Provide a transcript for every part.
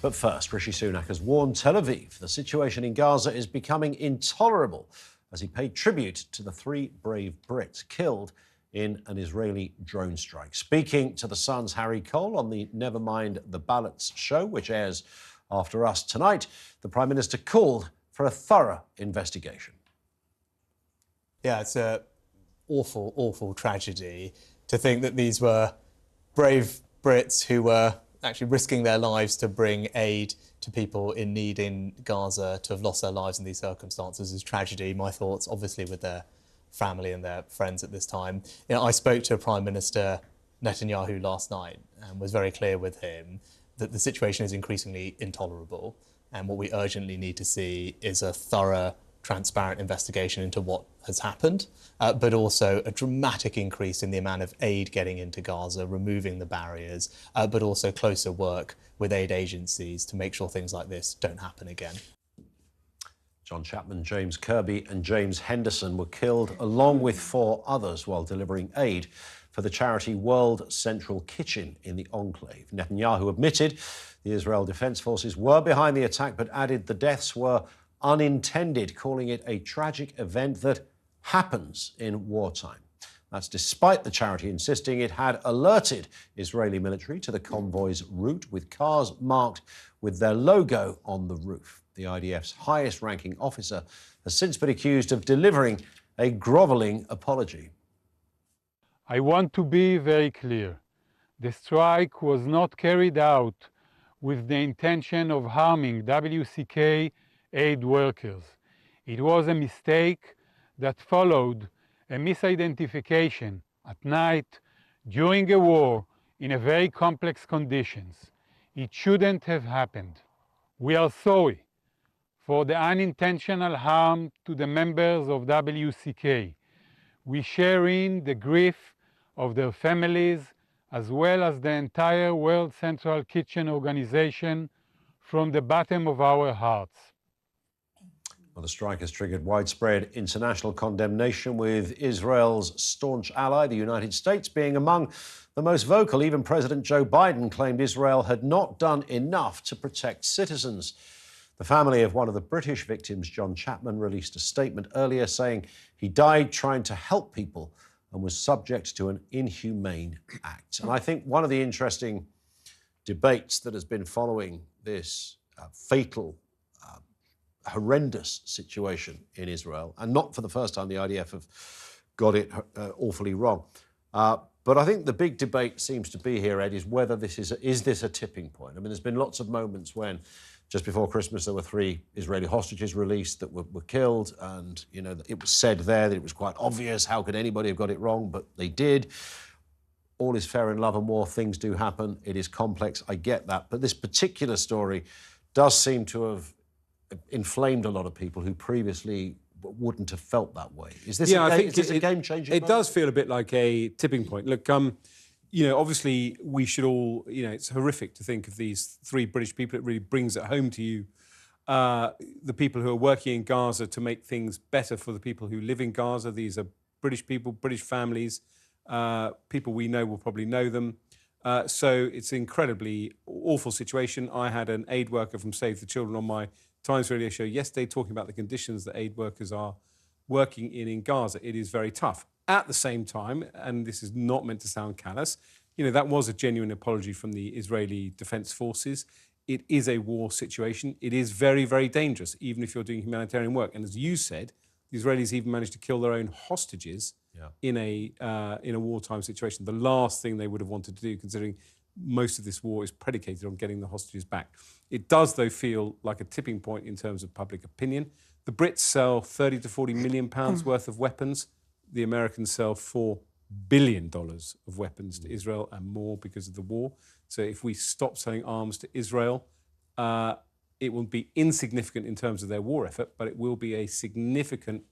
But first, Rishi Sunak has warned Tel Aviv the situation in Gaza is becoming intolerable as he paid tribute to the 3 brave Brits killed in an Israeli drone strike. Speaking to The Sun's Harry Cole on the Never Mind the Ballots show, which airs after us tonight, the Prime Minister called for a thorough investigation. Yeah, it's an awful, awful tragedy to think that these were brave Brits who were actually risking their lives to bring aid to people in need in Gaza. To have lost their lives in these circumstances is tragedy. My thoughts, obviously, with their family and their friends at this time. You know, I spoke to Prime Minister Netanyahu last night and was very clear with him that the situation is increasingly intolerable, and what we urgently need to see is a thorough, transparent investigation into what has happened, but also a dramatic increase in the amount of aid getting into Gaza, removing the barriers, but also closer work with aid agencies to make sure things like this don't happen again. John Chapman, James Kirby and James Henderson were killed along with 4 others while delivering aid for the charity World Central Kitchen in the Enclave. Netanyahu admitted the Israel Defense Forces were behind the attack, but added the deaths were unintended, calling it a tragic event that happens in wartime. That's despite the charity insisting it had alerted Israeli military to the convoy's route with cars marked with their logo on the roof. The IDF's highest-ranking officer has since been accused of delivering a grovelling apology. I want to be very clear. The strike was not carried out with the intention of harming WCK aid workers. It was a mistake that followed a misidentification at night during a war in a very complex conditions. It shouldn't have happened. We are sorry for the unintentional harm to the members of WCK. We share in the grief of their families as well as the entire World Central Kitchen organization from the bottom of our hearts. Well, the strike has triggered widespread international condemnation, with Israel's staunch ally, the United States, being among the most vocal. Even President Joe Biden claimed Israel had not done enough to protect citizens. The family of one of the British victims, John Chapman, released a statement earlier saying he died trying to help people and was subject to an inhumane act. And I think one of the interesting debates that has been following this fatal horrendous situation in Israel, and not for the first time the IDF have got it awfully wrong. But I think the big debate seems to be here, Ed, is whether this is this a tipping point? I mean, there's been lots of moments when, just before Christmas, there were 3 Israeli hostages released that were killed, and, you know, it was said there that it was quite obvious. How could anybody have got it wrong? But they did. All is fair in love and war. Things do happen. It is complex. I get that. But this particular story does seem to have inflamed a lot of people who previously wouldn't have felt that way. Is this a game-changing It moment? does feel a bit like a tipping point. Look, you know, obviously we should all, you know, it's horrific to think of these 3 British people. It really brings it home to you, the people who are working in Gaza to make things better for the people who live in Gaza. These are British people, British families, people we know will probably know them. So it's an incredibly awful situation. I had an aid worker from Save the Children on my Times Radio show yesterday talking about the conditions that aid workers are working in Gaza. It is very tough. At the same time, and this is not meant to sound callous, you know, that was a genuine apology from the Israeli Defense Forces. It is a war situation. It is very, very dangerous, even if you're doing humanitarian work. And as you said, the Israelis even managed to kill their own hostages in a wartime situation. The last thing they would have wanted to do, considering most of this war is predicated on getting the hostages back. It does, though, feel like a tipping point in terms of public opinion. The Brits sell 30 to 40 million pounds worth of weapons. The Americans sell $4 billion of weapons to Israel and more because of the war. So if we stop selling arms to Israel, it will be insignificant in terms of their war effort, but it will be a significant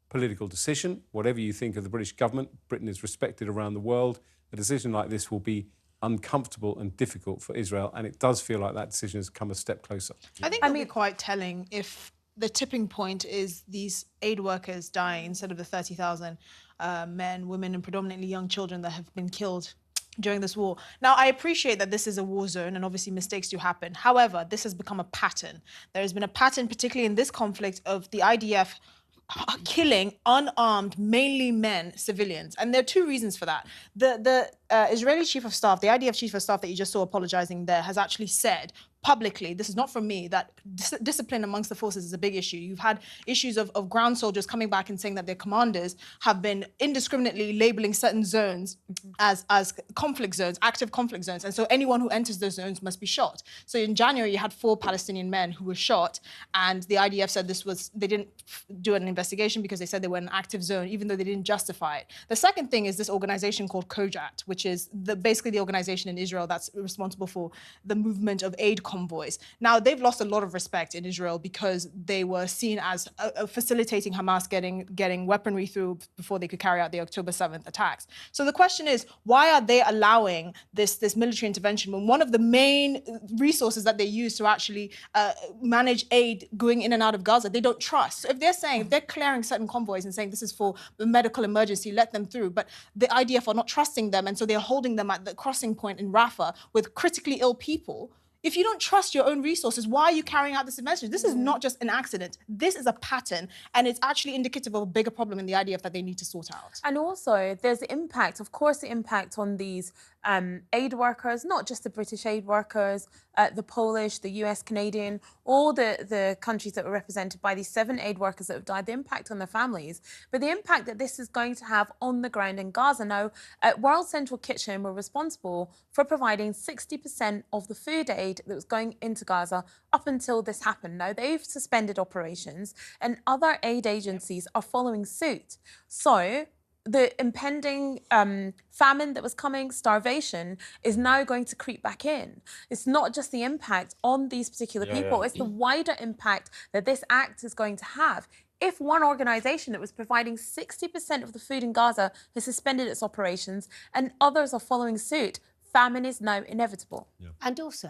political decision. Whatever you think of the British government, Britain is respected around the world. A decision like this will be uncomfortable and difficult for Israel, and it does feel like that decision has come a step closer. I think it'll be quite telling if the tipping point is these aid workers dying instead of the 30,000 men, women and predominantly young children that have been killed during this war. Now, I appreciate that this is a war zone and obviously mistakes do happen. However, this has become a pattern. There has been a pattern, particularly in this conflict, of the IDF killing unarmed, mainly men, civilians. And there are two reasons for that. The Israeli chief of staff, the IDF chief of staff that you just saw apologizing there, has actually said publicly, this is not from me, that discipline amongst the forces is a big issue. You've had issues of ground soldiers coming back and saying that their commanders have been indiscriminately labeling certain zones as conflict zones, active conflict zones. And so anyone who enters those zones must be shot. So in January, you had 4 Palestinian men who were shot, and the IDF said they didn't do an investigation because they said they were in an active zone, even though they didn't justify it. The second thing is this organization called Kojat, which is basically the organization in Israel that's responsible for the movement of aid convoys. Now, they've lost a lot of respect in Israel because they were seen as facilitating Hamas getting weaponry through before they could carry out the October 7th attacks. So the question is, why are they allowing this military intervention when one of the main resources that they use to actually manage aid going in and out of Gaza, they don't trust? So if they're clearing certain convoys and saying this is for the medical emergency, let them through, but the IDF are not trusting them, and so they're holding them at the crossing point in Rafah with critically ill people. If you don't trust your own resources, why are you carrying out this intervention? This is not just an accident. This is a pattern, and it's actually indicative of a bigger problem in the IDF that they need to sort out. And also, there's the impact, of course, the impact on these aid workers, not just the British aid workers, the Polish, the US, Canadian, all the countries that were represented by these 7 aid workers that have died, the impact on their families, but the impact that this is going to have on the ground in Gaza. Now, World Central Kitchen were responsible for providing 60% of the food aid that was going into Gaza up until this happened. Now, they've suspended operations and other aid agencies are following suit. So the impending famine that was coming, starvation, is now going to creep back in. It's not just the impact on these particular people, it's the wider impact that this act is going to have. If one organisation that was providing 60% of the food in Gaza has suspended its operations and others are following suit, famine is now inevitable. Yeah. And also,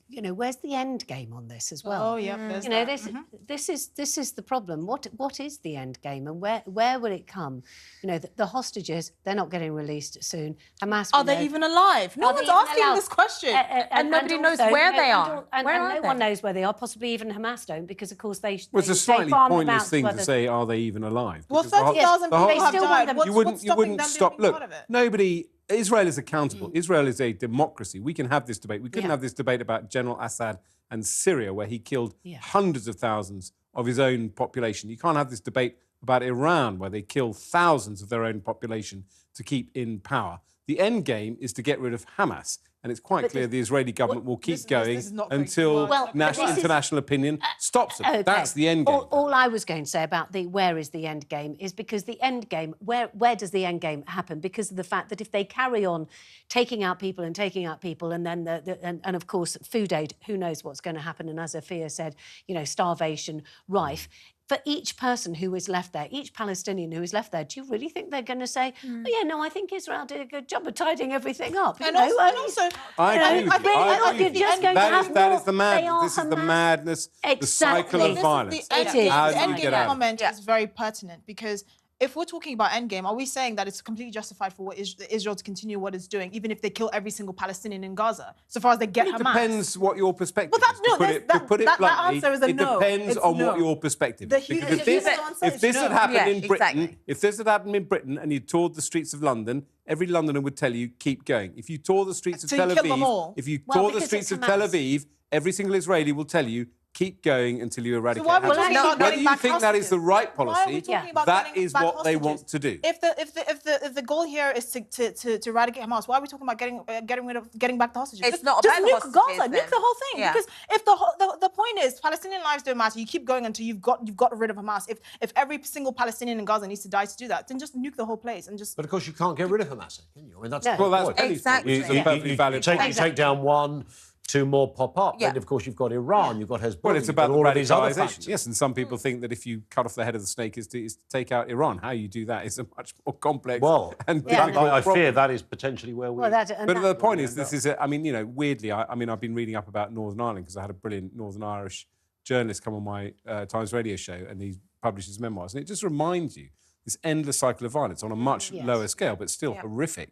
you know, where's the end game on this as well? Oh, yeah. You know, this is the problem. What is the end game, and where will it come? You know, the hostages, they're not getting released soon. Hamas. Are they even alive? No one's asking this question, and nobody knows where they are. And no one knows where they are. Possibly even Hamas don't, because of course they. Well, it's a slightly pointless thing to say. Are they even alive? Well, 30,000 people have died. You wouldn't stop. Look, nobody. Israel is accountable. Israel is a democracy. We can have this debate. We couldn't have this debate about General Assad and Syria, where he killed hundreds of thousands of his own population. You can't have this debate about Iran, where they kill thousands of their own population to keep in power. The end game is to get rid of Hamas. And it's quite clear the Israeli government will keep going until international opinion stops it. That's the end game. All I was going to say about where is the end game is because the end game, where does the end game happen? Because of the fact that if they carry on taking out people, and then and of course food aid, who knows what's going to happen? And as Afia said, you know, starvation rife. For each person who is left there, each Palestinian who is left there, do you really think they're going to say, oh, yeah, no, I think Israel did a good job of tidying everything up? And also, I agree with you. You're just going to have that is the madness. This is the madness, the cycle of violence. The endgame comment is very pertinent, because if we're talking about endgame, are we saying that it's completely justified for Israel to continue what it's doing, even if they kill every single Palestinian in Gaza, so far as they get Hamas? It depends what your perspective is. To put it bluntly, that answer is a no. It depends on what your perspective is. Because if this had happened in Britain, if this had happened in Britain and you toured the streets of London, every Londoner would tell you, keep going. If you tour the streets of Tel Aviv, every single Israeli will tell you, keep going until you eradicate Hamas. Whether you think that is the right policy, that is what they want to do. If the goal here is to eradicate Hamas, why are we talking about getting back the hostages? It's not just about nuke Gaza, nuke the whole thing. Because if the point is Palestinian lives don't matter, you keep going until you've got rid of Hamas. If every single Palestinian in Gaza needs to die to do that, then just nuke the whole place and just. But of course you can't get rid of Hamas, can you? I mean, that's exactly. It's a perfectly valid point. You take down one. 2 more pop up. Then, of course, you've got Iran, you've got Hezbollah. Well, it's about all of these other factors. Yes, and some people think that if you cut off the head of the snake is to take out Iran. How you do that is a much more complex and difficult I fear that is potentially where we... But the point is, this is... I mean, you know, weirdly, I've been reading up about Northern Ireland because I had a brilliant Northern Irish journalist come on my Times Radio show, and he published his memoirs. And it just reminds you this endless cycle of violence on a much lower scale, but still horrific.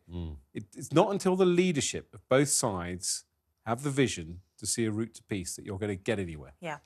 It's not until the leadership of both sides have the vision to see a route to peace that you're going to get anywhere. Yeah.